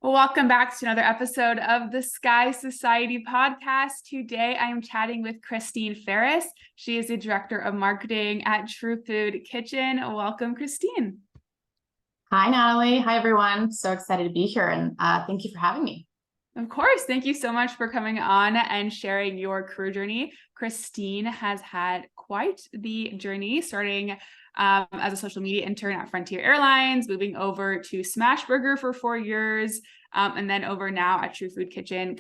Well, welcome back to another episode of the Sky Society podcast. Today, I am chatting with Christine Ferris. She is the Director of Marketing at True Food Kitchen. Welcome, Christine. Hi, Natalie. Hi, everyone. So excited to be here, and thank you for having me. Of course. Thank you so much for coming on and sharing your career journey. Christine has had quite the journey, starting as a social media intern at Frontier Airlines, moving over to Smashburger for 4 years, and then over now at True Food Kitchen,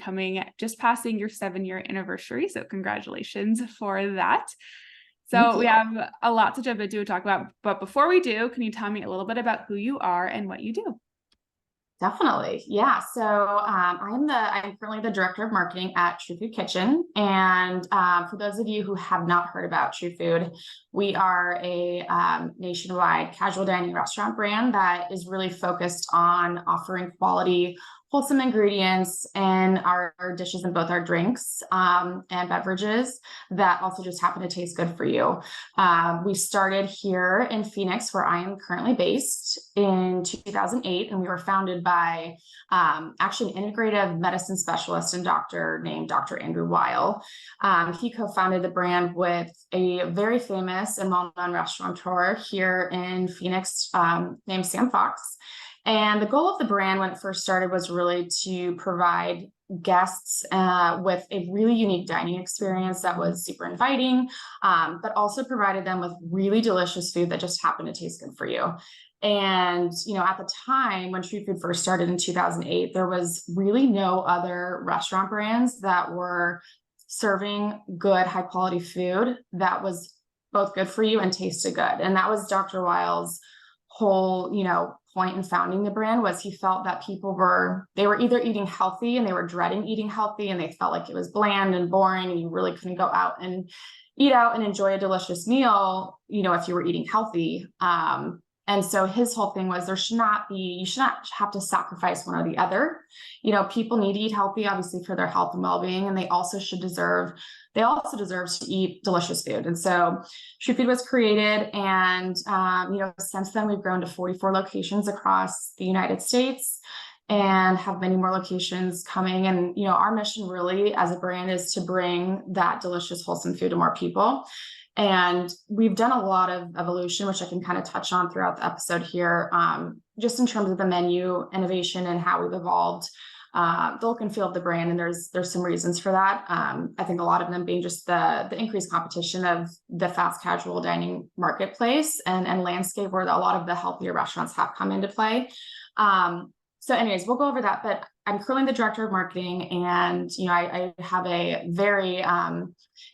just passing your 7-year anniversary. So congratulations for that. So we have a lot to jump into and talk about. But before we do, can you tell me a little bit about who you are and what you do? Definitely. Yeah. So I'm currently the Director of Marketing at True Food Kitchen. And for those of you who have not heard about True Food, we are a nationwide casual dining restaurant brand that is really focused on offering quality, wholesome ingredients in our dishes and both our drinks and beverages that also just happen to taste good for you. We started here in Phoenix, where I am currently based, in 2008, and we were founded by actually an integrative medicine specialist and doctor named Dr. Andrew Weil. He co-founded the brand with a very famous and well-known restaurateur here in Phoenix named Sam Fox. And the goal of the brand when it first started was really to provide guests with a really unique dining experience that was super inviting, but also provided them with really delicious food that just happened to taste good for you. And, at the time when True Food first started in 2008, there was really no other restaurant brands that were serving good, high quality food that was both good for you and tasted good. And that was Dr. Weil's whole, point in founding the brand. Was he felt that people were either eating healthy and they were dreading eating healthy, and they felt like it was bland and boring and you really couldn't go out and eat out and enjoy a delicious meal, if you were eating healthy. And so his whole thing was you should not have to sacrifice one or the other. People need to eat healthy, obviously, for their health and well-being, and they also deserve to eat delicious food. And so True Food was created, and since then we've grown to 44 locations across the United States and have many more locations coming. And our mission really as a brand is to bring that delicious, wholesome food to more people. And we've done a lot of evolution, which I can kind of touch on throughout the episode here, just in terms of the menu innovation and how we've evolved the look and feel of the brand. And there's some reasons for that. I think a lot of them being just the increased competition of the fast casual dining marketplace and landscape, where a lot of the healthier restaurants have come into play. So anyways, we'll go over that, but I'm currently the Director of Marketing, and, I have a very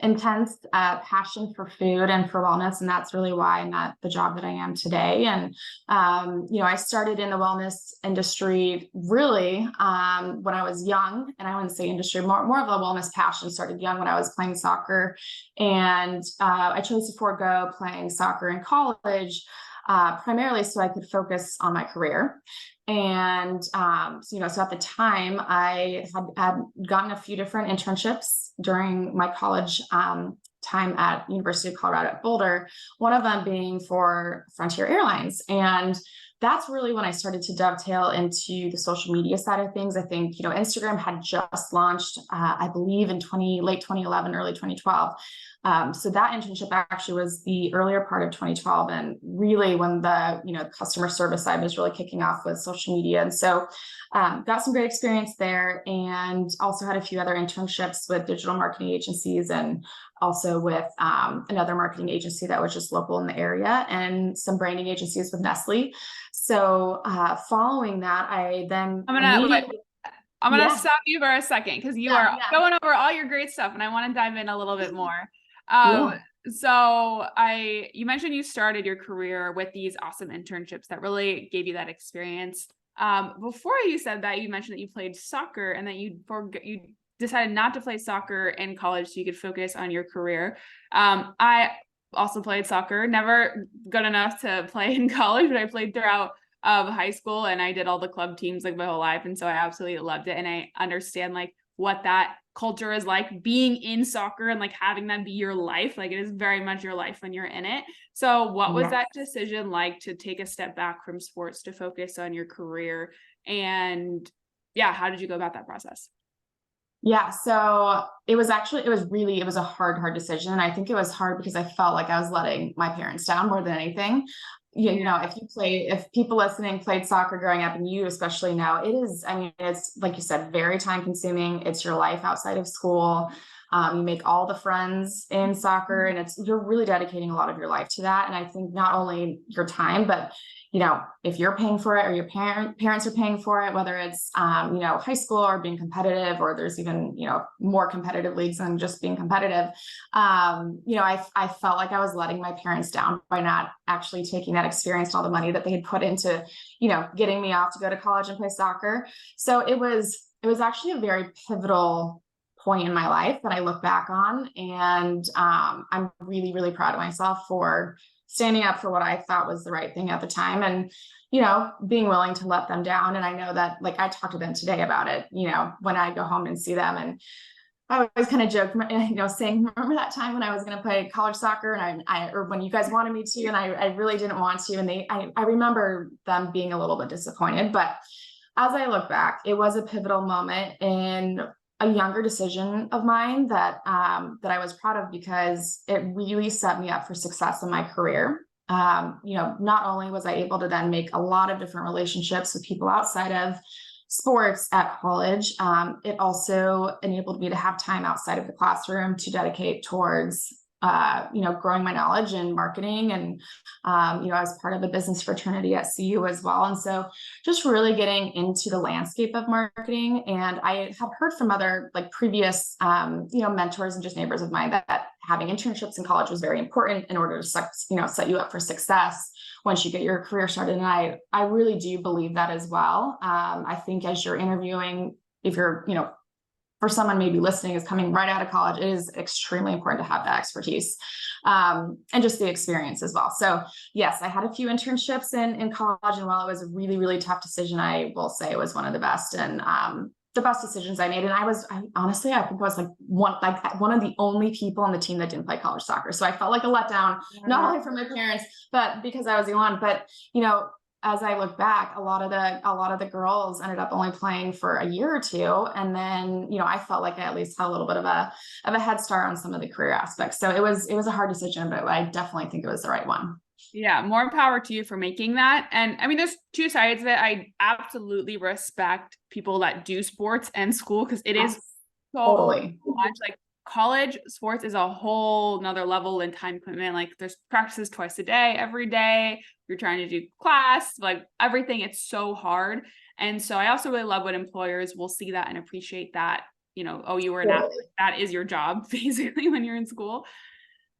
intense passion for food and for wellness. And that's really why I'm at the job that I am today. And, I started in the wellness industry really when I was young, and I wouldn't say industry, more of a wellness passion. Started young when I was playing soccer, and I chose to forego playing soccer in college, primarily so I could focus on my career. And, so at the time I had gotten a few different internships during my college time at University of Colorado at Boulder, one of them being for Frontier Airlines. And that's really when I started to dovetail into the social media side of things. I think, Instagram had just launched, I believe in late 2011, early 2012. So that internship actually was the earlier part of 2012, and really when the customer service side was really kicking off with social media. And so got some great experience there, and also had a few other internships with digital marketing agencies, and also with another marketing agency that was just local in the area, and some branding agencies with Nestle. So following that, I'm going to stop you for a second, because you are going over all your great stuff, and I want to dive in a little bit more. So you mentioned you started your career with these awesome internships that really gave you that experience. Before you said that, you mentioned that you played soccer, and that you decided not to play soccer in college so you could focus on your career. I also played soccer, never good enough to play in college, but I played throughout high school, and I did all the club teams like my whole life. And so I absolutely loved it. And I understand what that culture is like, being in soccer and having that be your life. It is very much your life when you're in it. So what was that decision like, to take a step back from sports to focus on your career? And yeah, how did you go about that process? Yeah, so it was a hard decision. And I think it was hard because I felt like I was letting my parents down more than anything. You know, if people listening played soccer growing up, and you especially know, I mean, it's like you said, very time consuming. It's your life outside of school. You make all the friends in soccer, and you're really dedicating a lot of your life to that. And I think not only your time, but you know, if you're paying for it or your parents are paying for it, whether it's, you know, high school or being competitive, or there's even, you know, more competitive leagues than just being competitive. You know, I felt like I was letting my parents down by not actually taking that experience and all the money that they had put into, you know, getting me off to go to college and play soccer. So it was actually a very pivotal point in my life that I look back on. And I'm really, really proud of myself for standing up for what I thought was the right thing at the time, and, you know, being willing to let them down. And I know that, like, I talked to them today about it, you know, when I go home and see them. And I always kind of joke, you know, saying, remember that time when I was going to play college soccer and or when you guys wanted me to, and I really didn't want to. And I remember them being a little bit disappointed, but as I look back, it was a pivotal moment in a younger decision of mine that I was proud of, because it really set me up for success in my career. You know, not only was I able to then make a lot of different relationships with people outside of sports at college, it also enabled me to have time outside of the classroom to dedicate towards you know, growing my knowledge in marketing. And you know, I was part of the business fraternity at CU as well. And so just really getting into the landscape of marketing. And I have heard from other, like, previous you know, mentors and just neighbors of mine that having internships in college was very important in order to, you know, set you up for success once you get your career started. And I really do believe that as well. I think as you're interviewing, if you're, you know, for someone maybe listening is coming right out of college, it is extremely important to have that expertise and just the experience as well. So yes, I had a few internships in college, and while it was a really, really tough decision, I will say it was one of the best and the best decisions I made. And I honestly, I think I was like one of the only people on the team that didn't play college soccer. So I felt like a letdown, not only from my parents, but because I was the one. But, you know, as I look back, a lot of the girls ended up only playing for a year or two. And then, you know, I felt like I at least had a little bit of a head start on some of the career aspects. So it was a hard decision, but I definitely think it was the right one. Yeah, more power to you for making that. And I mean, there's two sides that I absolutely respect people that do sports and school, because it is so Totally much. Like, college sports is a whole nother level in time commitment. Like, there's practices twice a day, every day. You're trying to do class, like everything. It's so hard. And so I also really love when employers will see that and appreciate that, you know, oh, you were an athlete. That is your job basically when you're in school.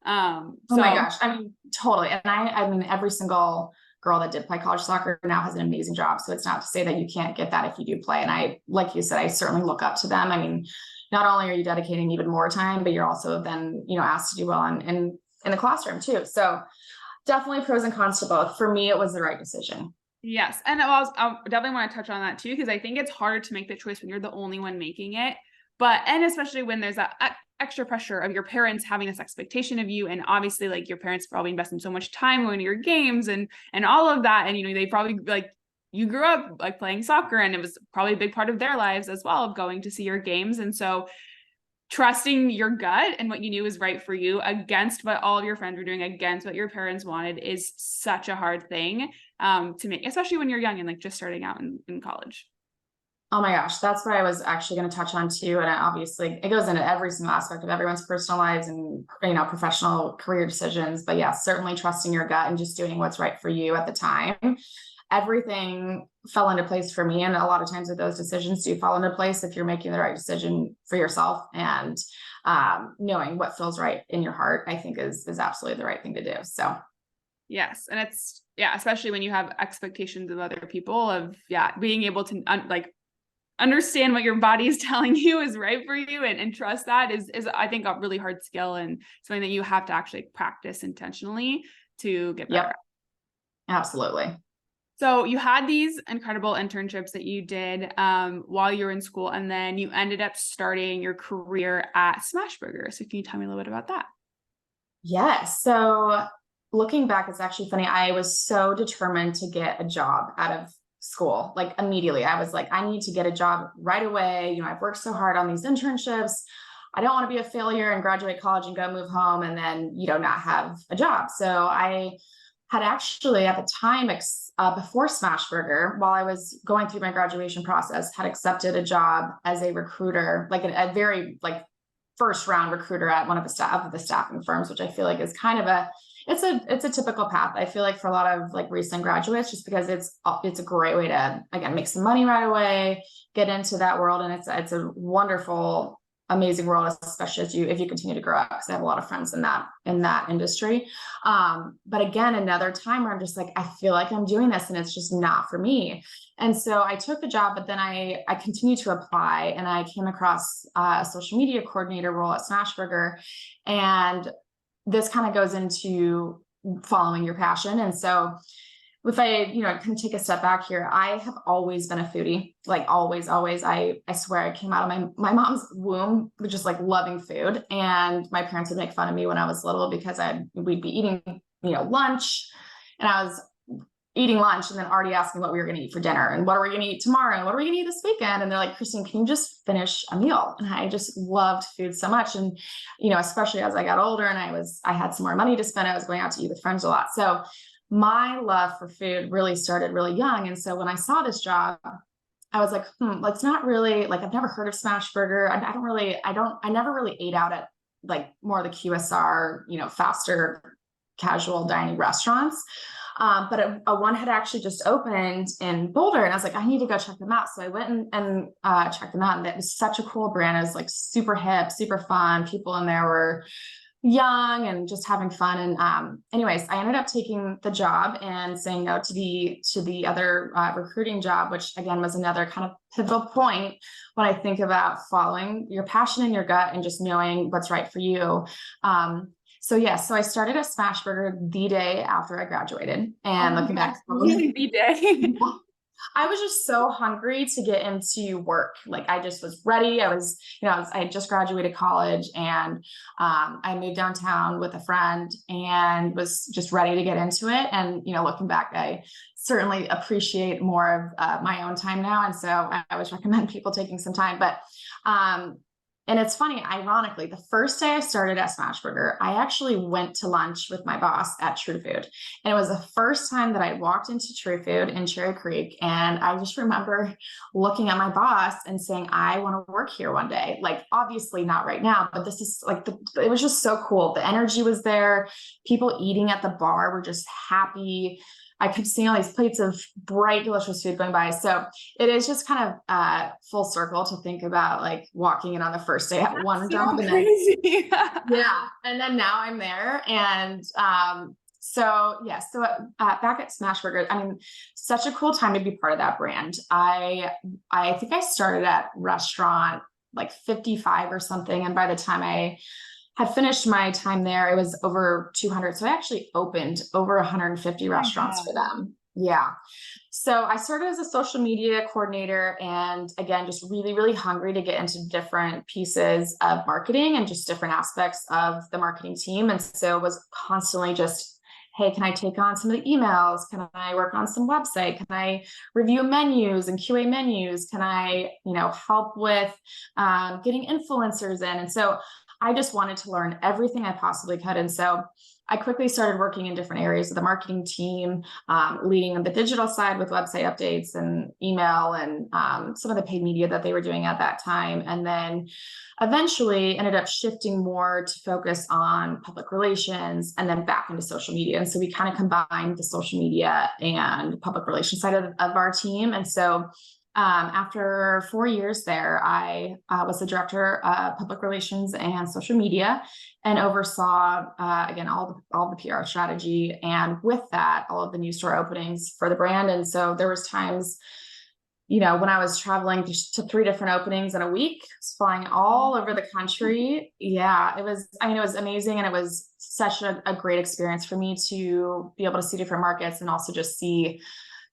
Oh my gosh. I mean, totally. And I mean, every single girl that did play college soccer now has an amazing job. So it's not to say that you can't get that if you do play. And I, like you said, I certainly look up to them. I mean, not only are you dedicating even more time, but you're also then, you know, asked to do well in the classroom too. So definitely pros and cons to both. For me, it was the right decision. Yes. And I definitely want to touch on that too, because I think it's harder to make the choice when you're the only one making it. And especially when there's that extra pressure of your parents having this expectation of you. And obviously, like, your parents probably invested so much time going to your games and all of that. And, you know, they probably, like, you grew up like playing soccer, and it was probably a big part of their lives as well, of going to see your games. And so trusting your gut and what you knew was right for you against what all of your friends were doing, against what your parents wanted, is such a hard thing to make, especially when you're young and like just starting out in college. Oh my gosh, that's what I was actually going to touch on too. And obviously it goes into every single aspect of everyone's personal lives and, you know, professional career decisions. But yeah, certainly trusting your gut and just doing what's right for you at the time. Everything fell into place for me. And a lot of times with those decisions do fall into place if you're making the right decision for yourself, and knowing what feels right in your heart, I think is absolutely the right thing to do. So yes. And it's, yeah, especially when you have expectations of other people, of being able to understand what your body is telling you is right for you, and trust that is I think a really hard skill, and something that you have to actually practice intentionally to get better. Yep. Absolutely. So you had these incredible internships that you did while you were in school, and then you ended up starting your career at Smashburger. So can you tell me a little bit about that? Yes. So looking back, it's actually funny. I was so determined to get a job out of school, like immediately. I was like, I need to get a job right away. You know, I've worked so hard on these internships. I don't want to be a failure and graduate college and go move home and then, you know, not have a job. So I had actually at the time, before Smashburger, while I was going through my graduation process, had accepted a job as a recruiter, like a very like first round recruiter at one of the staffing firms, which I feel like is kind of it's a typical path. I feel like for a lot of like recent graduates, just because it's a great way to, again, make some money right away, get into that world. And it's a wonderful, amazing world, especially if you continue to grow up, because I have a lot of friends in that industry. But again, another time where I'm just like, I feel like I'm doing this and it's just not for me. And so I took the job, but then I continued to apply, and I came across a social media coordinator role at Smashburger. And this kind of goes into following your passion. And so if I, you know, can take a step back here, I have always been a foodie, like always. I swear I came out of my mom's womb just like loving food. And my parents would make fun of me when I was little because we'd be eating, you know, lunch, and I was eating lunch and then already asking what we were going to eat for dinner and what are we going to eat tomorrow and what are we going to eat this weekend. And they're like, Christine, can you just finish a meal? And I just loved food so much. And, you know, especially as I got older and I had some more money to spend, I was going out to eat with friends a lot. So my love for food really started really young. And so when I saw this job, I was like, it's not really like, I've never heard of Smashburger. I never really ate out at like more of the QSR, you know, faster casual dining restaurants. But a one had actually just opened in Boulder, and I was like, I need to go check them out. So I went and checked them out, and it was such a cool brand. It was like super hip, super fun. People in there were young and just having fun. And anyways, I ended up taking the job and saying no to the other recruiting job, which again was another kind of pivotal point when I think about following your passion and your gut and just knowing what's right for you. So I started at Smashburger the day after I graduated, and looking back, really the day. I was just so hungry to get into work. Like I just was ready. I had just graduated college, and I moved downtown with a friend and was just ready to get into it. And, you know, looking back, I certainly appreciate more of my own time now. And so I always recommend people taking some time, but, and it's funny, ironically, the first day I started at Smashburger, I actually went to lunch with my boss at True Food. And it was the first time that I walked into True Food in Cherry Creek. And I just remember looking at my boss and saying, I want to work here one day. Like, obviously not right now, but this is like, it was just so cool. The energy was there. People eating at the bar were just happy. I kept seeing all these plates of bright, delicious food going by. So it is just kind of full circle to think about like walking in on the first day at one job. And Crazy. yeah. And then now I'm there. And back at Smashburger, I mean, such a cool time to be part of that brand. I think I started at restaurant like 55 or something. And by the time I had finished my time there, it was over 200. So I actually opened over 150 restaurants for them. Yeah. So I started as a social media coordinator, and again, just really, really hungry to get into different pieces of marketing and just different aspects of the marketing team. And so was constantly just, hey, can I take on some of the emails? Can I work on some website? Can I review menus and QA menus? Can I, you know, help with getting influencers in? And so I just wanted to learn everything I possibly could. And so I quickly started working in different areas of the marketing team, leading the digital side with website updates and email and some of the paid media that they were doing at that time. And then eventually ended up shifting more to focus on public relations and then back into social media. And so we kind of combined the social media and public relations side of our team. And so after 4 years there, I was the director of public relations and social media, and oversaw, again, all the PR strategy. And with that, all of the new store openings for the brand. And so there was times, you know, when I was traveling to 3 different openings in a week, flying all over the country. Yeah, it was amazing. And it was such a great experience for me to be able to see different markets and also just see,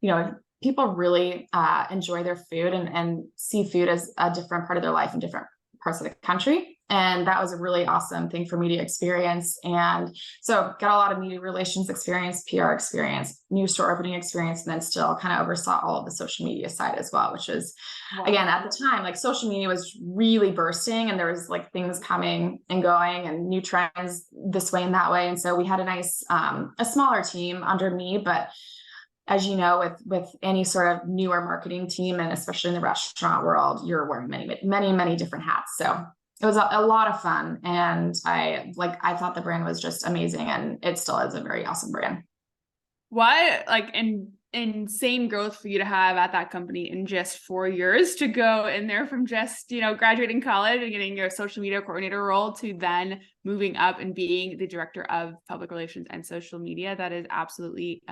you know, people really enjoy their food and see food as a different part of their life in different parts of the country. And that was a really awesome thing for me to experience. And so got a lot of media relations experience, PR experience, new store opening experience, and then still kind of oversaw all of the social media side as well, which was, again, at the time, like social media was really bursting and there was like things coming and going and new trends this way and that way. And so we had a nice, a smaller team under me, but as you know, with any sort of newer marketing team, and especially in the restaurant world, you're wearing many different hats. So it was a lot of fun. And I thought the brand was just amazing, and it still is a very awesome brand. What like insane growth for you to have at that company in just 4 years, to go in there from just, graduating college and getting your social media coordinator role to then moving up and being the director of public relations and social media. That is absolutely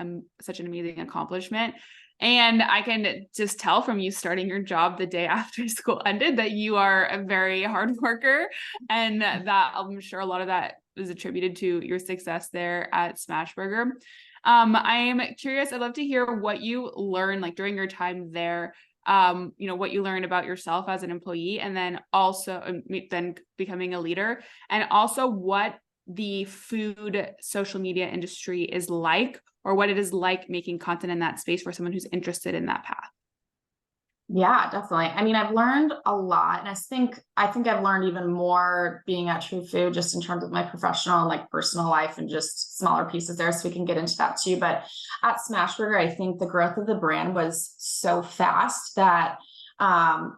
such an amazing accomplishment. And I can just tell from you starting your job the day after school ended that you are a very hard worker, and that I'm sure a lot of that is attributed to your success there at Smashburger. I am curious. I'd love to hear what you learned like during your time there, what you learned about yourself as an employee, and then also then becoming a leader, and also what the food social media industry is like, or what it is like making content in that space for someone who's interested in that path. Yeah, definitely. I mean, I've learned a lot, and I think I've learned even more being at True Food, just in terms of my professional and like personal life, and just smaller pieces there. So we can get into that too. But at Smashburger, I think the growth of the brand was so fast that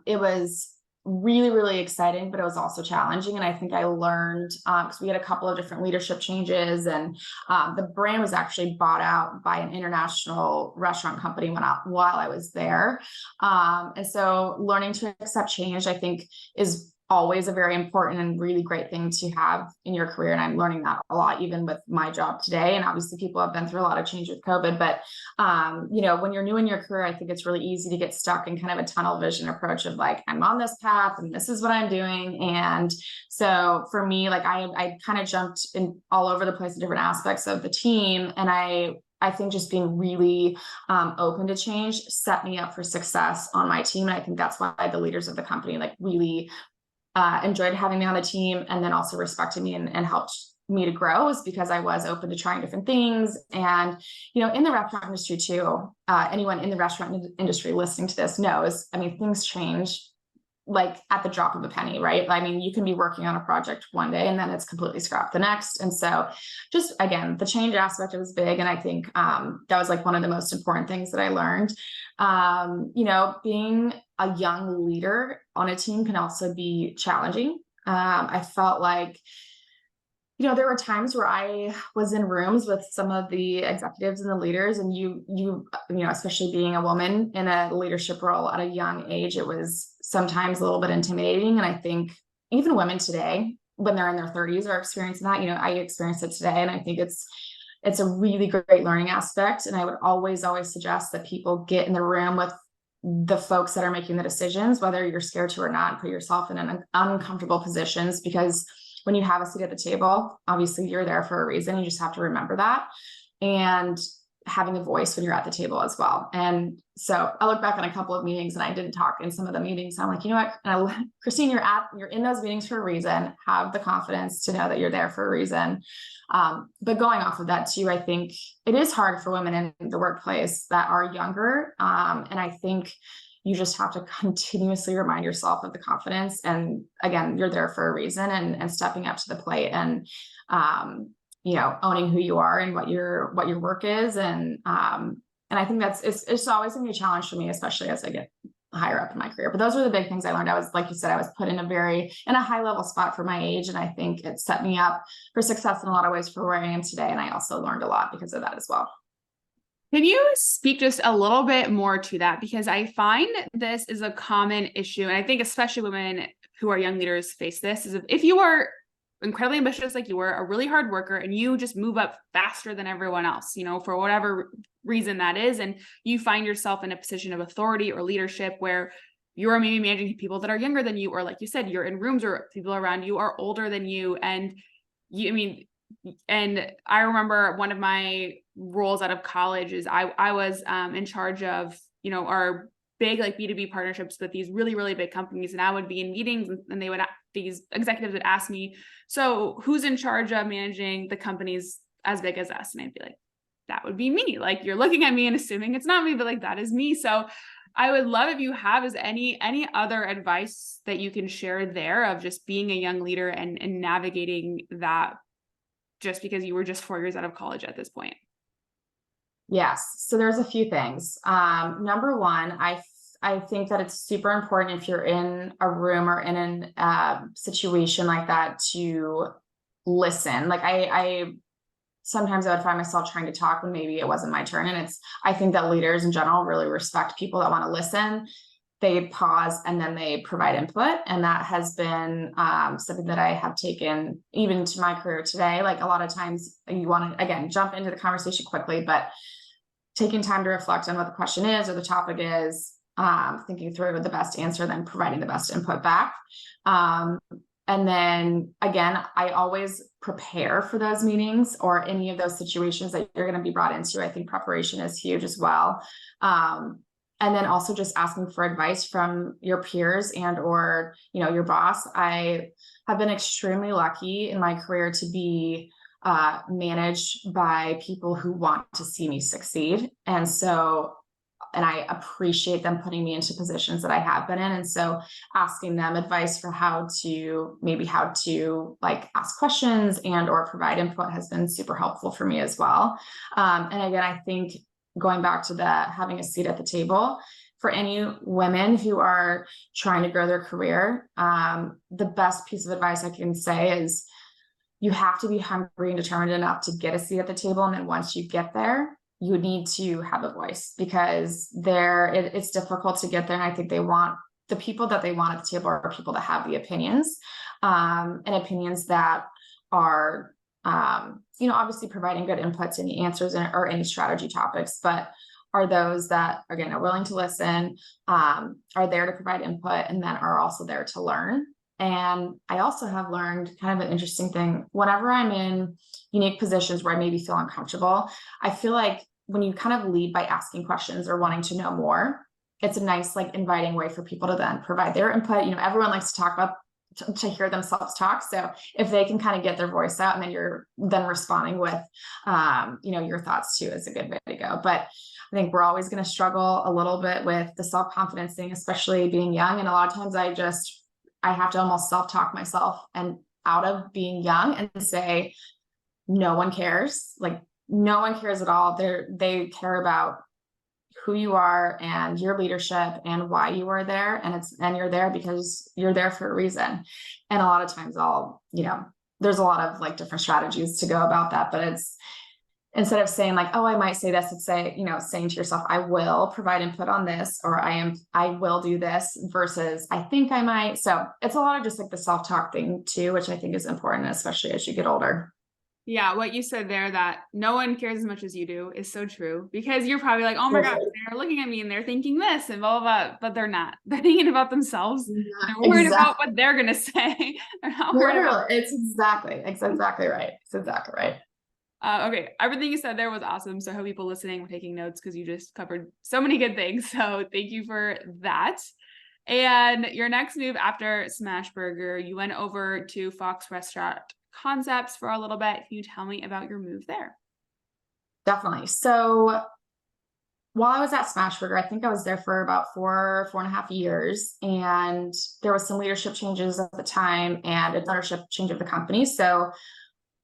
it was really exciting, but it was also challenging. And I think I learned, because we had a couple of different leadership changes, and the brand was actually bought out by an international restaurant company while I was there. And so learning to accept change, I think, is always a very important and really great thing to have in your career. And I'm learning that a lot, even with my job today. And obviously people have been through a lot of change with COVID, but when you're new in your career, I think it's really easy to get stuck in kind of a tunnel vision approach of like, I'm on this path and this is what I'm doing. And so for me, like I kind of jumped in all over the place in different aspects of the team. And I think just being really open to change set me up for success on my team. And I think that's why the leaders of the company like really enjoyed having me on the team, and then also respected me and helped me to grow, is because I was open to trying different things. And, in the restaurant industry too, anyone in the restaurant industry listening to this knows, I mean, things change like at the drop of a penny, right? I mean, you can be working on a project one day and then it's completely scrapped the next. And so just, again, the change aspect was big. And I think that was like one of the most important things that I learned. Being a young leader on a team can also be challenging. I felt like, there were times where I was in rooms with some of the executives and the leaders, and especially being a woman in a leadership role at a young age, it was sometimes a little bit intimidating. And I think even women today, when they're in their 30s, are experiencing that. I experienced it today, and I think it's a really great learning aspect. And I would always suggest that people get in the room with the folks that are making the decisions, whether you're scared to or not, put yourself in an uncomfortable positions, because when you have a seat at the table, obviously you're there for a reason. You just have to remember that, and having a voice when you're at the table as well. And so I look back on a couple of meetings, and I didn't talk in some of the meetings. So I'm like, you know what, Christine, you're in those meetings for a reason. Have the confidence to know that you're there for a reason. But going off of that too, I think it is hard for women in the workplace that are younger. And I think you just have to continuously remind yourself of the confidence. And again, you're there for a reason, and stepping up to the plate, and, owning who you are and what your work is. And I think it's always gonna be a challenge for me, especially as I get higher up in my career. But those were the big things I learned. I was, like you said, I was put in a high level spot for my age. And I think it set me up for success in a lot of ways for where I am today. And I also learned a lot because of that as well. Can you speak just a little bit more to that? Because I find this is a common issue. And I think especially women who are young leaders face this, is if you are incredibly ambitious, like you were, a really hard worker, and you just move up faster than everyone else, for whatever reason that is, and you find yourself in a position of authority or leadership where you're maybe managing people that are younger than you, or like you said, you're in rooms or people around you are older than you. And and I remember one of my roles out of college is I was in charge of, our big like B2B partnerships with these really, really big companies. And I would be in meetings and these executives would ask me, so who's in charge of managing the companies as big as us? And I'd be like, that would be me. Like, you're looking at me and assuming it's not me, but like, that is me. So I would love if you have any other advice that you can share there of just being a young leader and navigating that, just because you were just 4 years out of college at this point. Yes. So there's a few things. Number one, I think that it's super important if you're in a room or in a situation like that to listen. Like sometimes I would find myself trying to talk when maybe it wasn't my turn. And I think that leaders in general really respect people that want to listen. They pause and then they provide input. And that has been something that I have taken even to my career today. Like, a lot of times you want to, again, jump into the conversation quickly, but taking time to reflect on what the question is or the topic is, thinking through the best answer, then providing the best input back. And then again, I always prepare for those meetings or any of those situations that you're going to be brought into. I think preparation is huge as well. And then also just asking for advice from your peers and or, your boss. I have been extremely lucky in my career to be managed by people who want to see me succeed. And I appreciate them putting me into positions that I have been in. And so asking them advice for how to like ask questions and or provide input has been super helpful for me as well. And again, I think going back to having a seat at the table for any women who are trying to grow their career, the best piece of advice I can say is you have to be hungry and determined enough to get a seat at the table. And then once you get there, you need to have a voice, because it's difficult to get there. And I think the people that they want at the table are people that have the opinions, and opinions that are, obviously providing good inputs, any answers or any strategy topics, but are those that, again, are willing to listen, are there to provide input, and then are also there to learn. And I also have learned kind of an interesting thing. Whenever I'm in unique positions where I maybe feel uncomfortable, I feel like when you kind of lead by asking questions or wanting to know more, it's a nice, like, inviting way for people to then provide their input. Everyone likes to talk about, to hear themselves talk. So if they can kind of get their voice out and then you're then responding with, your thoughts too, is a good way to go. But I think we're always going to struggle a little bit with the self-confidence thing, especially being young. And a lot of times I have to almost self-talk myself and out of being young and say, no one cares. Like, no one cares at all. They care about who you are and your leadership and why you are there. And you're there because you're there for a reason. And a lot of times there's a lot of like different strategies to go about that, but it's, instead of saying like, oh, I might say this, it's saying to yourself, I will provide input on this, or I will do this, versus I think I might. So it's a lot of just like the self-talk thing too, which I think is important, especially as you get older. Yeah, what you said there, that no one cares as much as you do, is so true, because you're probably like, oh my gosh, they're looking at me and they're thinking this and blah, blah, blah, but they're not. They're thinking about themselves. They're worried about what they're going to say. They're not worried about. It's exactly right. It's exactly right. Okay, everything you said there was awesome. So I hope people listening were taking notes, because you just covered so many good things. So thank you for that. And your next move after Smashburger, you went over to Fox Restaurant Concepts for a little bit. Can you tell me about your move there? Definitely. So while I was at Smashburger, I think I was there for about 4.5 years, and there was some leadership changes at the time and an ownership change of the company. So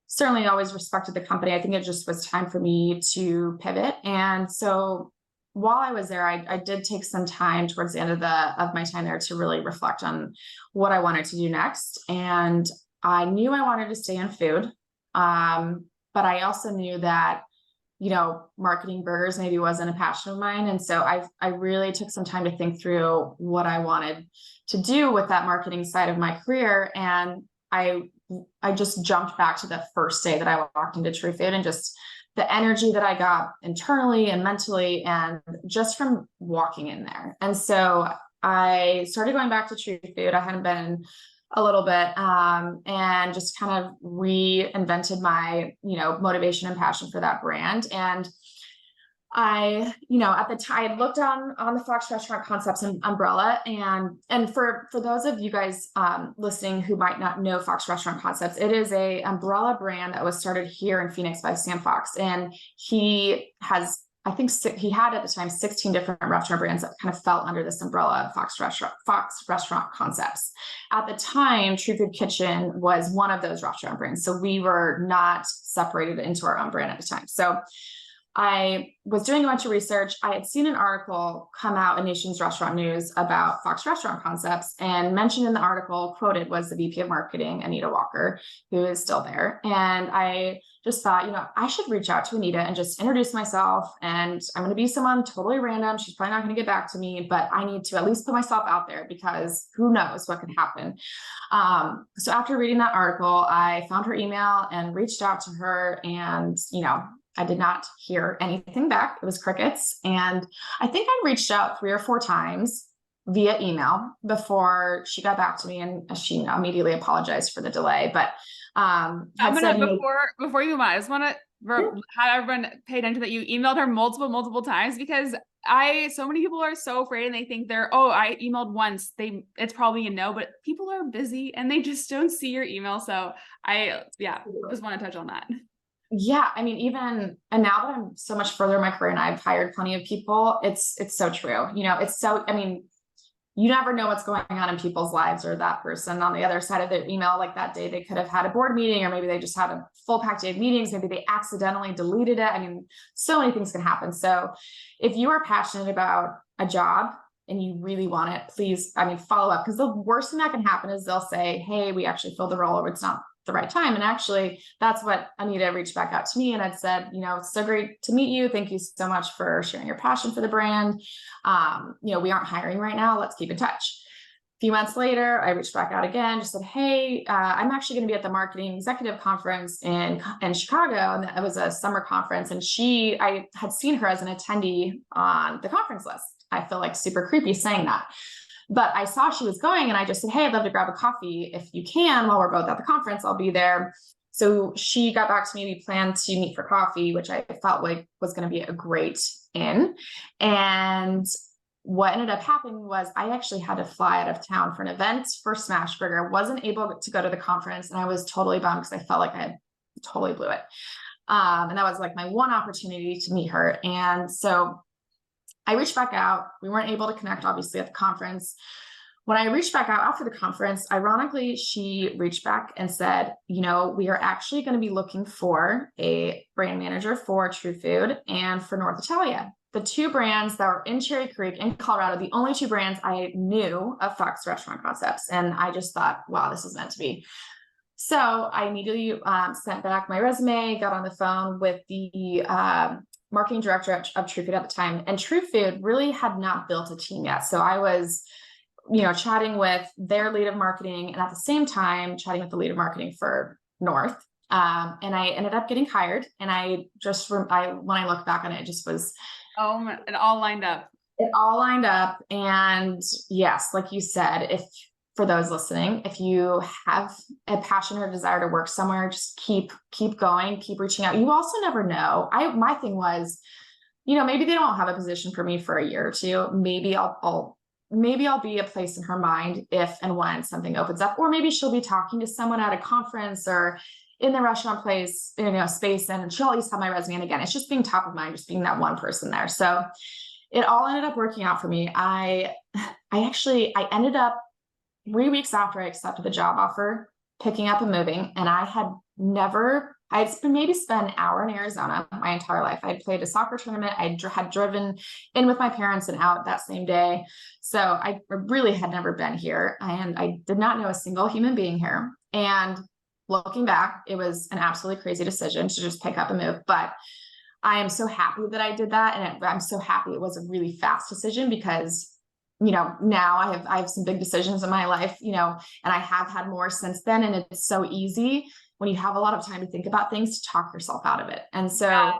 certainly always respected the company. I think it just was time for me to pivot. And so while I was there, I did take some time towards the end of my time there to really reflect on what I wanted to do next. And I knew I wanted to stay in food. But I also knew that, marketing burgers maybe wasn't a passion of mine. And so I really took some time to think through what I wanted to do with that marketing side of my career. And I just jumped back to the first day that I walked into True Food, and just the energy that I got internally and mentally, and just from walking in there. And so I started going back to True Food. I hadn't been a little bit, and just kind of reinvented my, motivation and passion for that brand. And at the time I looked on the Fox Restaurant Concepts and umbrella, and for those of you guys listening who might not know Fox Restaurant Concepts, it is a umbrella brand that was started here in Phoenix by Sam Fox, and he has, I think he had at the time 16 different restaurant brands that kind of fell under this umbrella of Fox Restaurant Concepts. At the time, True Food Kitchen was one of those restaurant brands, so we were not separated into our own brand at the time. So I was doing a bunch of research. I had seen an article come out in Nation's Restaurant News about Fox Restaurant Concepts, and mentioned in the article, quoted, was the VP of Marketing, Anita Walker, who is still there. And I just thought, I should reach out to Anita and just introduce myself. And I'm going to be someone totally random. She's probably not going to get back to me, but I need to at least put myself out there, because who knows what could happen. So after reading that article, I found her email and reached out to her, and, I did not hear anything back. It was crickets. And I think I reached out 3 or 4 times via email before she got back to me, and she immediately apologized for the delay. But I'm gonna, before you move on, I just want to have everyone pay attention that you emailed her multiple times, because so many people are so afraid, and they think I emailed once, it's probably a no, but people are busy and they just don't see your email. So just want to touch on that. Yeah, I mean, and now that I'm so much further in my career and I've hired plenty of people, it's so true. You never know what's going on in people's lives, or that person on the other side of their email. Like that day, they could have had a board meeting, or maybe they just had a full packed day of meetings. Maybe they accidentally deleted it. I mean, so many things can happen. So if you are passionate about a job and you really want it, please, follow up, because the worst thing that can happen is they'll say, hey, we actually filled the role, or it's not the right time. And actually, that's what Anita reached back out to me and had said, it's so great to meet you. Thank you so much for sharing your passion for the brand. We aren't hiring right now. Let's keep in touch. A few months later, I reached back out again, just said, hey, I'm actually going to be at the Marketing Executive Conference in Chicago. And it was a summer conference. And I had seen her as an attendee on the conference list. I feel like super creepy saying that. But I saw she was going, and I just said, hey, I'd love to grab a coffee if you can while we're both at the conference. I'll be there. So she got back to me. We planned to meet for coffee, which I felt like was going to be a great in. And what ended up happening was I actually had to fly out of town for an event for Smashburger. I wasn't able to go to the conference, and I was totally bummed because I felt like I had totally blew it. And that was like my one opportunity to meet her. And so I reached back out. We weren't able to connect, obviously, at the conference. When I reached back out after the conference, ironically, she reached back and said, we are actually going to be looking for a brand manager for True Food and for North Italia. The 2 brands that were in Cherry Creek in Colorado, the only 2 brands I knew of Fox Restaurant Concepts. And I just thought, wow, this is meant to be. So I immediately sent back my resume, got on the phone with the marketing director of True Food at the time. And True Food really had not built a team yet. So I was, chatting with their lead of marketing, and at the same time chatting with the lead of marketing for North. And I ended up getting hired. And when I look back on it, it just was, it all lined up. It all lined up. And yes, like you said, for those listening, if you have a passion or desire to work somewhere, just keep going, keep reaching out. You also never know. My thing was, maybe they don't have a position for me for a year or 2. Maybe I'll be a place in her mind if and when something opens up, or maybe she'll be talking to someone at a conference or in the restaurant space, and she'll always have my resume. And again, it's just being top of mind, just being that one person there. So it all ended up working out for me. I ended up 3 weeks after I accepted the job offer, picking up and moving. And I'd maybe spent an hour in Arizona my entire life. I'd played a soccer tournament. I had driven in with my parents and out that same day. So I really had never been here, and I did not know a single human being here. And looking back, it was an absolutely crazy decision to just pick up and move. But I am so happy that I did that. And I'm so happy it was a really fast decision, because now I have some big decisions in my life, and I have had more since then. And it's so easy when you have a lot of time to think about things to talk yourself out of it. And so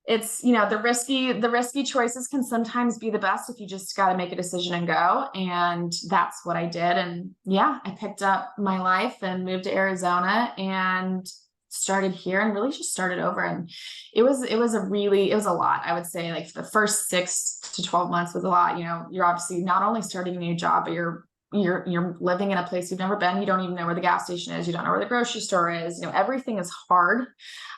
it's, the risky choices can sometimes be the best if you just got to make a decision and go. And that's what I did. And I picked up my life and moved to Arizona, and started here and really just started over. And it was a lot. I would say like the first 6 to 12 months was a lot. You know, you're obviously not only starting a new job, but you're living in a place you've never been. You don't even know where the gas station is. You don't know where the grocery store is. You know, everything is hard.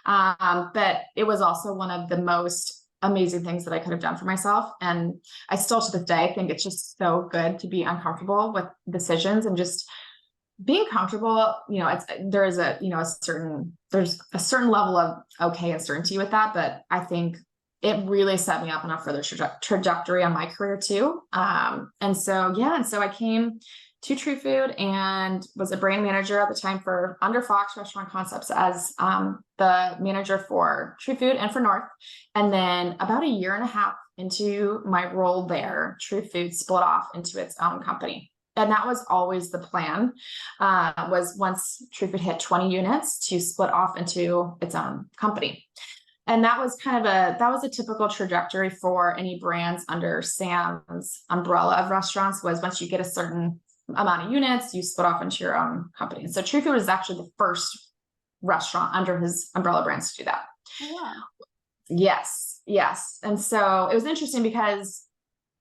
But it was also one of the most amazing things that I could have done for myself. And I still to this day think it's just so good to be uncomfortable with decisions and just being comfortable. You know, there's a certain level of okay and certainty with that, but I think it really set me up on a further trajectory on my career too. And so I came to True Food and was a brand manager at the time for Under Fox Restaurant Concepts as the manager for True Food and for North. And then about a year and a half into my role there, True Food split off into its own company. And that was always the plan, was once True Food hit 20 units to split off into its own company. And that was a typical trajectory for any brands under Sam's umbrella of restaurants, was once you get a certain amount of units, you split off into your own company. And so True Food was actually the first restaurant under his umbrella brands to do that. Oh, wow. Yes. And so it was interesting because,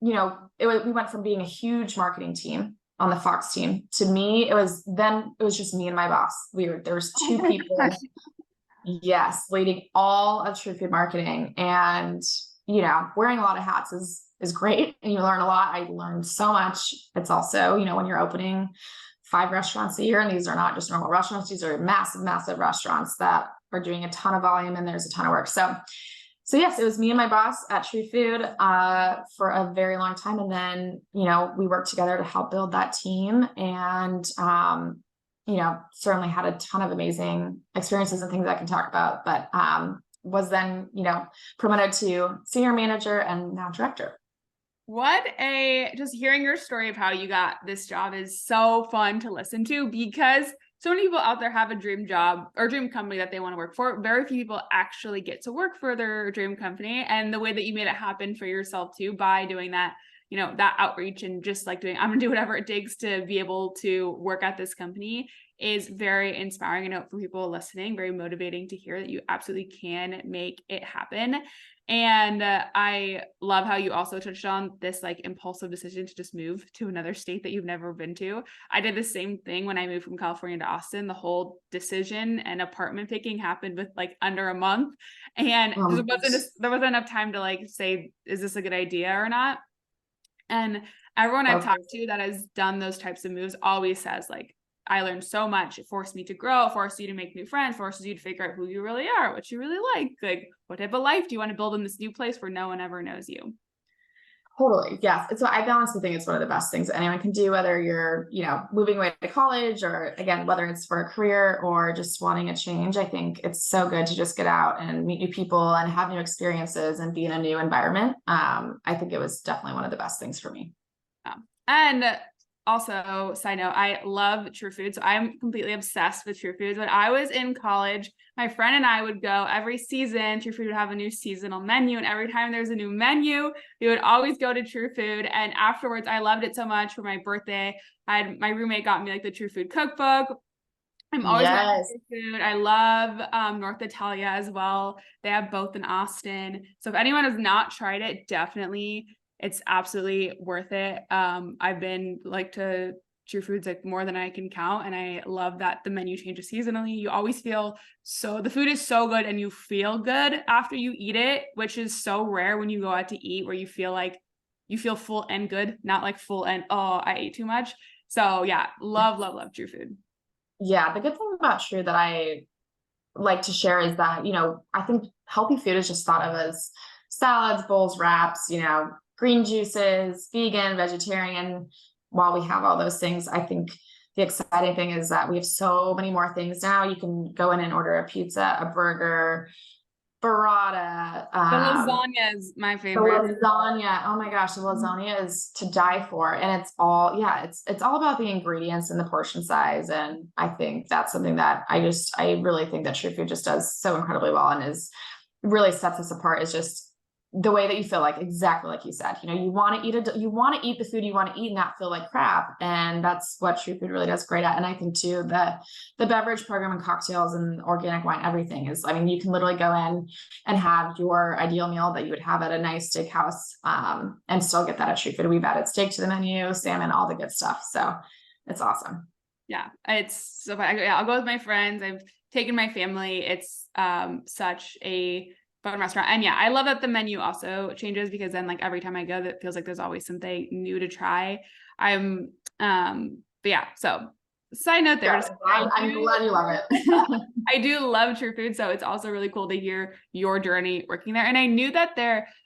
you know, we went from being a huge marketing team on the Fox team to me, it was just me and my boss. There was 2 people, yes, leading all of True Food marketing. And, you know, wearing a lot of hats is great. And you learn a lot. I learned so much. It's also, you know, when you're opening 5 restaurants a year, and these are not just normal restaurants, these are massive restaurants that are doing a ton of volume and there's a ton of work. So yes, it was me and my boss at True Food for a very long time. And then, you know, we worked together to help build that team, and, you know, certainly had a ton of amazing experiences and things I can talk about, but was then, you know, promoted to senior manager and now director. Just hearing your story of how you got this job is so fun to listen to, because so many people out there have a dream job or dream company that they want to work for. Very few people actually get to work for their dream company. And the way that you made it happen for yourself too, by doing that, you know, that outreach and just like I'm going to do whatever it takes to be able to work at this company, is very inspiring. I know for people listening, very motivating to hear that you absolutely can make it happen. And I love how you also touched on this like impulsive decision to just move to another state that you've never been to. I did the same thing when I moved from California to Austin. The whole decision and apartment picking happened with like under a month. And there wasn't enough time to like say, is this a good idea or not? And everyone I've talked to that has done those types of moves always says like, I learned so much. It forced me to grow, forced you to make new friends, forces you to figure out who you really are, what you really like what type of life do you want to build in this new place where no one ever knows you. Totally. Yes. It's, I honestly think it's one of the best things anyone can do, whether you're, you know, moving away to college, or again, whether it's for a career or just wanting a change. I think it's so good to just get out and meet new people and have new experiences and be in a new environment. I think it was definitely one of the best things for me. Yeah. And also, side note, I love True Food. So I'm completely obsessed with True Foods. When I was in college, my friend and I would go every season. True Food would have a new seasonal menu. And every time there's a new menu, we would always go to True Food. And afterwards, I loved it so much. For my birthday, my roommate got me like the True Food cookbook. I'm always loving True Food. I love North Italia as well. They have both in Austin. So if anyone has not tried it, definitely, it's absolutely worth it. I've been like to True Foods like more than I can count. And I love that the menu changes seasonally. You always feel the food is so good and you feel good after you eat it, which is so rare when you go out to eat, where you feel full and good, not like full and, oh, I ate too much. So yeah, love True Food. Yeah. The good thing about True that I like to share is that, you know, I think healthy food is just thought of as salads, bowls, wraps, you know, green juices, vegan, vegetarian. While we have all those things, I think the exciting thing is that we have so many more things now. You can go in and order a pizza, a burger, burrata. The lasagna is my favorite. The lasagna. Oh my gosh, the lasagna is to die for. And it's all about the ingredients and the portion size. And I think that's something that I really think that True Food just does so incredibly well, and really sets us apart, is just the way that you feel, like exactly like you said, you know, you want to eat the food you want to eat and not feel like crap. And that's what True Food really does great at. And I think too, the beverage program and cocktails and organic wine, everything is, I mean, you can literally go in and have your ideal meal that you would have at a nice steakhouse, and still get that at True Food. We've added steak to the menu, salmon, all the good stuff. So it's awesome. Yeah, it's so fun. I'll go with my friends. I've taken my family. It's such a fun restaurant. And yeah, I love that the menu also changes, because then like every time I go, that feels like there's always something new to try. But yeah, so side note there. Yeah, I'm glad you love it. I do love True Food, so it's also really cool to hear your journey working there. And I knew that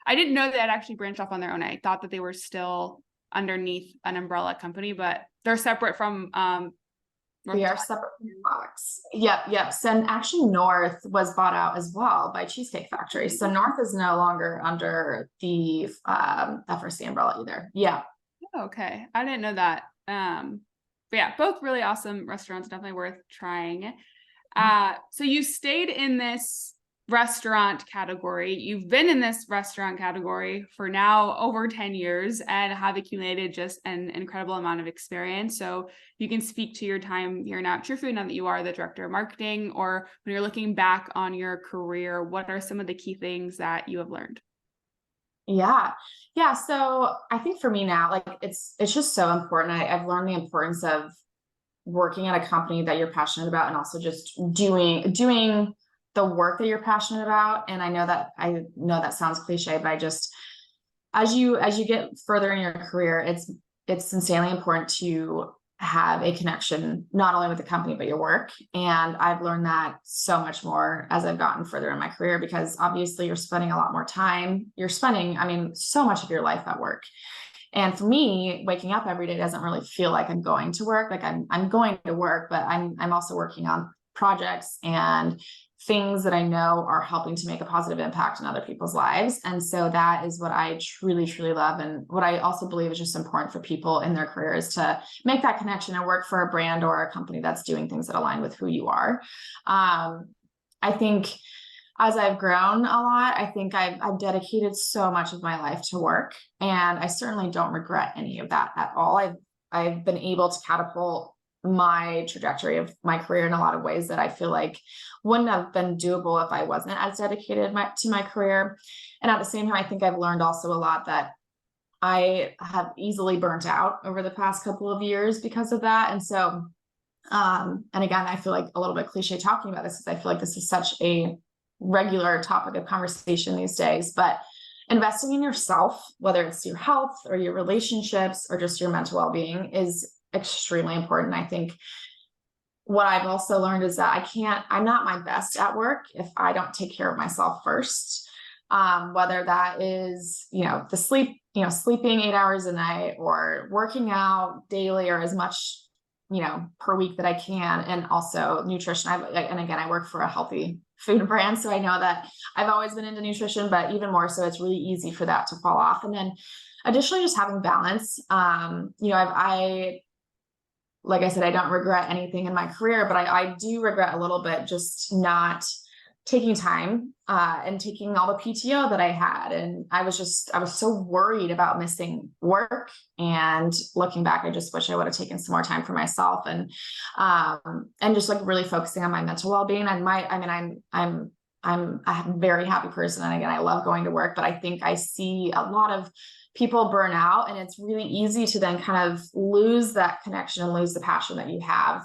I didn't know that actually branched off on their own. I thought that they were still underneath an umbrella company, but they're separate from we are separate from Fox. Yep. So, and actually North was bought out as well by Cheesecake Factory. So North is no longer under the FRC umbrella either. Yeah. Oh, okay. I didn't know that. But yeah, both really awesome restaurants, definitely worth trying. So you stayed in this restaurant category. You've been in this restaurant category for now over 10 years and have accumulated just an incredible amount of experience. So you can speak to your time here now at True Food, now that you are the director of marketing, or when you're looking back on your career, what are some of the key things that you have learned? Yeah. So I think for me now, like it's just so important. I've learned the importance of working at a company that you're passionate about, and also just doing the work that you're passionate about. And I know that sounds cliche, but as you get further in your career, it's insanely important to have a connection, not only with the company, but your work. And I've learned that so much more as I've gotten further in my career, because obviously you're spending a lot more time. I mean, so much of your life at work. And for me, waking up every day doesn't really feel like I'm going to work. Like I'm going to work, but I'm also working on projects and things that I know are helping to make a positive impact in other people's lives. And so that is what I truly, truly love. And what I also believe is just important for people in their careers, to make that connection and work for a brand or a company that's doing things that align with who you are. I think as I've grown a lot, I think I've dedicated so much of my life to work, and I certainly don't regret any of that at all. I've been able to catapult my trajectory of my career in a lot of ways that I feel like wouldn't have been doable if I wasn't as dedicated to my career. And at the same time, I think I've learned also a lot that I have easily burnt out over the past couple of years because of that. And so, and again, I feel like a little bit cliche talking about this, because I feel like this is such a regular topic of conversation these days, but investing in yourself, whether it's your health or your relationships or just your mental well-being, is extremely important. I think what I've also learned is that I'm not my best at work if I don't take care of myself first. Whether that is, sleeping 8 hours a night, or working out daily or as much, per week that I can. And also nutrition. And again, I work for a healthy food brand, so I know that I've always been into nutrition, but even more so, it's really easy for that to fall off. And then additionally, just having balance. Like I said, I don't regret anything in my career, but I do regret a little bit just not taking time and taking all the PTO that I had. And I was so worried about missing work. And looking back, I just wish I would have taken some more time for myself, and just like really focusing on my mental well-being. And I'm a very happy person. And again, I love going to work, but I think I see a lot of people burn out, and it's really easy to then kind of lose that connection and lose the passion that you have,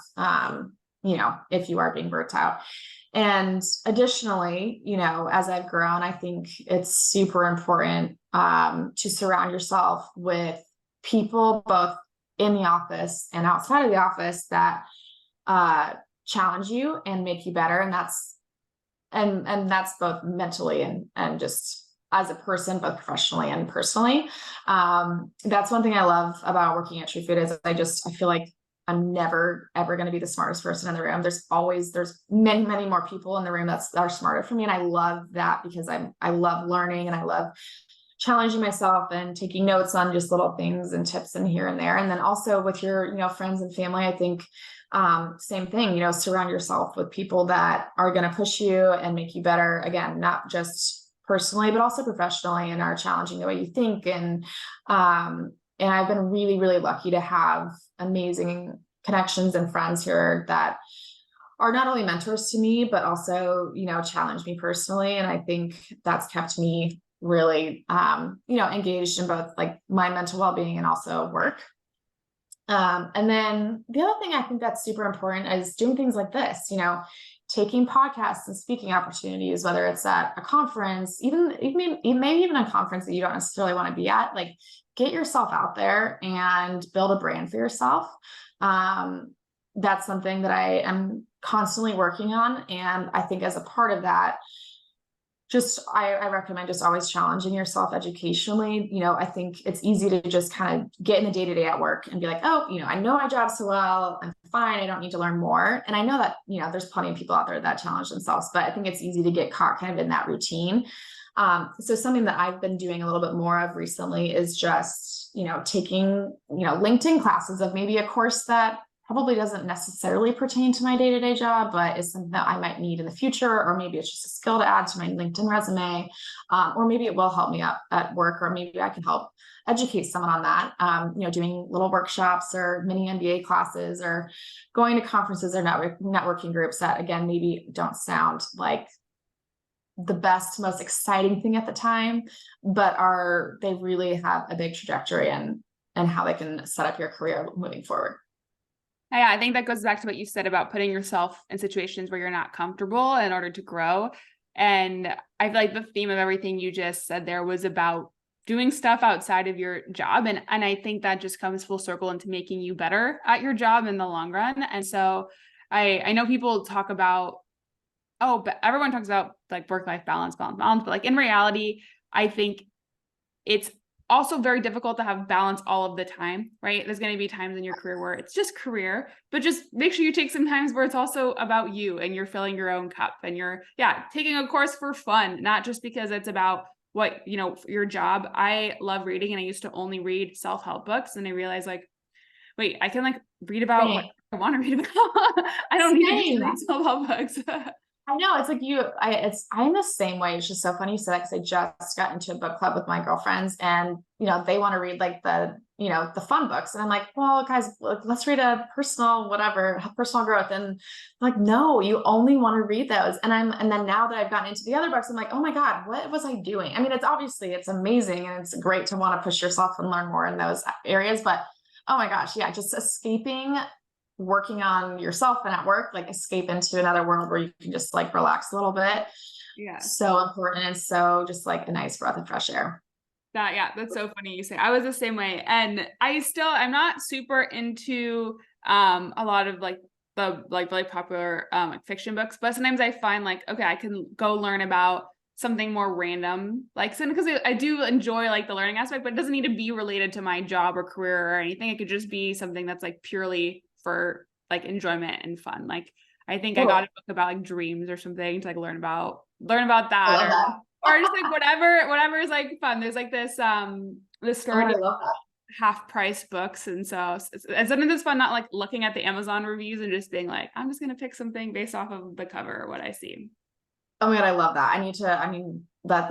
if you are being burnt out. And additionally, as I've grown, I think it's super important to surround yourself with people both in the office and outside of the office that challenge you and make you better. And that's both mentally and just as a person, both professionally and personally. That's one thing I love about working at True Food, is I feel like I'm never, ever going to be the smartest person in the room. There's many, many more people in the room that are smarter for me. And I love that, because I love learning, and I love challenging myself and taking notes on just little things and tips and here and there. And then also with your, friends and family, I think, same thing, surround yourself with people that are going to push you and make you better. Again, not just personally, but also professionally, and are challenging the way you think. And I've been really, really lucky to have amazing connections and friends here that are not only mentors to me, but also, challenge me personally. And I think that's kept me really, engaged in both like my mental well-being and also work. And then the other thing I think that's super important is doing things like this, taking podcasts and speaking opportunities, whether it's at a conference, maybe even a conference that you don't necessarily want to be at, like get yourself out there and build a brand for yourself. That's something that I am constantly working on. And I think as a part of that, I recommend just always challenging yourself educationally. I think it's easy to just kind of get in the day-to-day at work and be like, oh, I know my job so well, I'm fine, I don't need to learn more. And I know that, there's plenty of people out there that challenge themselves, but I think it's easy to get caught kind of in that routine. So something that I've been doing a little bit more of recently is just, taking, LinkedIn classes of maybe a course that probably doesn't necessarily pertain to my day-to-day job, but is something that I might need in the future, or maybe it's just a skill to add to my LinkedIn resume, or maybe it will help me out at work, or maybe I can help educate someone on that, doing little workshops or mini MBA classes, or going to conferences or networking groups that, again, maybe don't sound like the best, most exciting thing at the time, but they really have a big trajectory and how they can set up your career moving forward. Yeah, I think that goes back to what you said about putting yourself in situations where you're not comfortable in order to grow. And I feel like the theme of everything you just said there was about doing stuff outside of your job. And I think that just comes full circle into making you better at your job in the long run. And so I know people talk about, but everyone talks about like work-life balance, but like in reality, I think it's also very difficult to have balance all of the time, right? There's going to be times in your career where it's just career, but just make sure you take some times where it's also about you and you're filling your own cup and you're taking a course for fun, not just because it's about what, your job. I love reading, and I used to only read self-help books, and I realized like, wait, I can like read about what I want to read about. I don't need to just read self-help books. I know, it's like I'm the same way. It's just so funny you said that, because I just got into a book club with my girlfriends, and they want to read like the fun books, and I'm like, well, guys, let's read a personal growth, and I'm like, no, you only want to read those. And then now that I've gotten into the other books, I'm like, oh my God, what was I doing? I mean, it's amazing, and it's great to want to push yourself and learn more in those areas, but oh my gosh, yeah, just escaping, working on yourself and at work, like escape into another world where you can just like relax a little bit. Yeah. So important. And so just like a nice breath of fresh air. That's so funny you say. I was the same way. And I'm not super into a lot of like the like really popular like fiction books, but sometimes I find like, okay, I can go learn about something more random, like, because I do enjoy like the learning aspect, but it doesn't need to be related to my job or career or anything. It could just be something that's like purely for like enjoyment and fun. Like I think I got a book about like dreams or something to like learn about that, or just like whatever is like fun. There's like this story half price books, and so it's something that's fun, not like looking at the Amazon reviews and just being like, I'm just gonna pick something based off of the cover or what I see. Oh my God, I love that.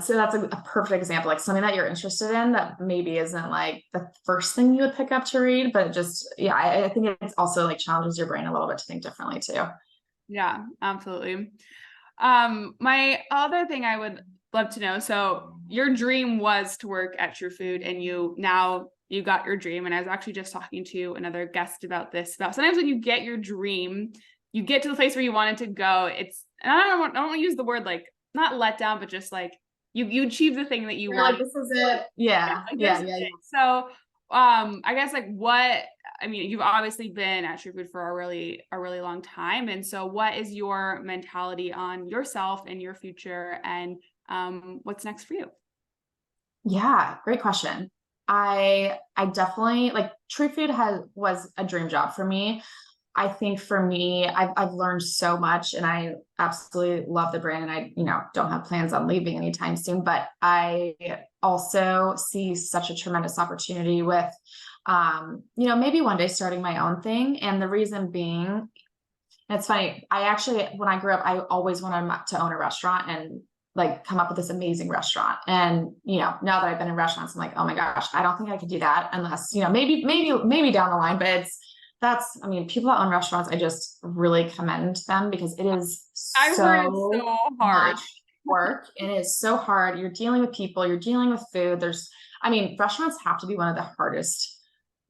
So that's a perfect example, like something that you're interested in that maybe isn't like the first thing you would pick up to read, but just, I think it's also like challenges your brain a little bit to think differently too. Yeah, absolutely. My other thing I would love to know, so your dream was to work at True Food, and you got your dream. And I was actually just talking to another guest about sometimes when you get your dream, you get to the place where you wanted to go. And I don't want to use the word like not let down, but just like you achieve the thing that you want. Like, this is it. Yeah. So I guess you've obviously been at True Food for a really long time. And so what is your mentality on yourself and your future, and what's next for you? Yeah, great question. I definitely like True Food was a dream job for me. I think for me, I've learned so much, and I absolutely love the brand, and I, don't have plans on leaving anytime soon, but I also see such a tremendous opportunity with, maybe one day starting my own thing. And the reason being, and it's funny, when I grew up, I always wanted to own a restaurant, and like come up with this amazing restaurant. And, you know, now that I've been in restaurants, I'm like, oh my gosh, I don't think I could do that unless, you know, maybe down the line, but I mean, people that own restaurants, I just really commend them because it is I've heard it's so hard. much work. It is so hard. You're dealing with people, you're dealing with food. I mean, restaurants have to be one of the hardest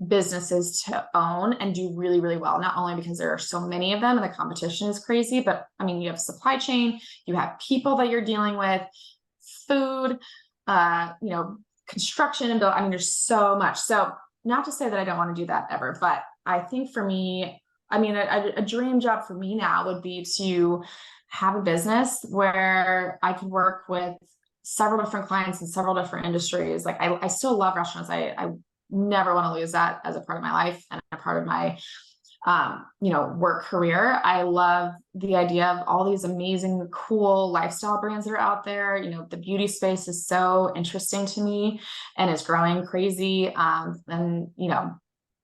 businesses to own and do really, really well. Not only because there are so many of them and the competition is crazy, but I mean, you have supply chain, you have people that you're dealing with, food, you know, construction and I mean, there's so much. So not to say that I don't want to do that ever, but I think for me, I mean, a dream job for me now would be to have a business where I could work with several different clients in several different industries. Like I still love restaurants. I never want to lose that as a part of my life and a part of my, you know, work career. I love the idea of all these amazing, cool lifestyle brands that are out there. You know, the beauty space is so interesting to me and is growing crazy. And, you know,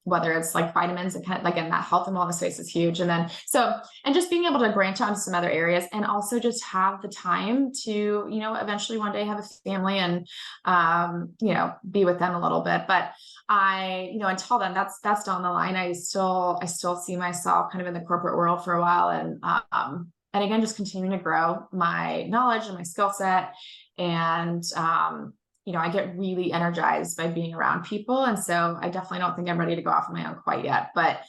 whether it's like vitamins and kind of like in that health and wellness space is huge. And then, and just being able to branch out into some other areas and also just have the time to, you know, eventually one day have a family and, you know, be with them a little bit. But you know, until then, that's down the line. I still see myself kind of in the corporate world for a while. And again, just continuing to grow my knowledge and my skill set. And, you know, I get really energized by being around people. And so I definitely don't think I'm ready to go off on my own quite yet. But,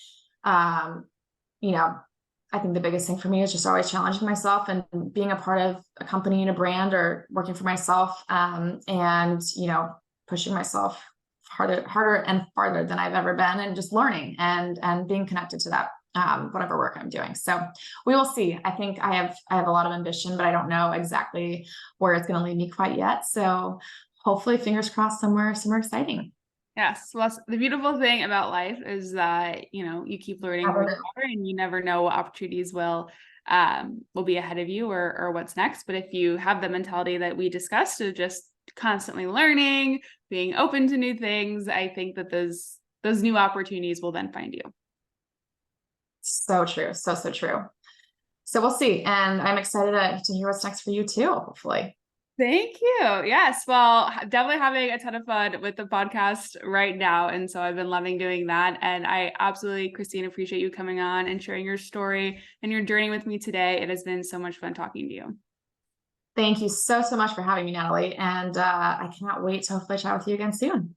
you know, I think the biggest thing for me is just always challenging myself and being a part of a company and a brand or working for myself. And, you know, pushing myself harder and farther than I've ever been and just learning and being connected to that, whatever work I'm doing. So we will see. I think I have a lot of ambition, but I don't know exactly where it's going to lead me quite yet. So hopefully, fingers crossed, somewhere exciting. Yes. Well, the beautiful thing about life is that, you know, you keep learning more and you never know what opportunities will be ahead of you or what's next. But if you have the mentality that we discussed of just constantly learning, being open to new things, I think that those new opportunities will then find you. So true. So true. So we'll see. And I'm excited to hear what's next for you too, hopefully. Thank you. Yes. Well, definitely having a ton of fun with the podcast right now. And so I've been loving doing that. And I absolutely, Christine, appreciate you coming on and sharing your story and your journey with me today. It has been so much fun talking to you. Thank you so much for having me, Natalie. And I cannot wait to hopefully chat with you again soon.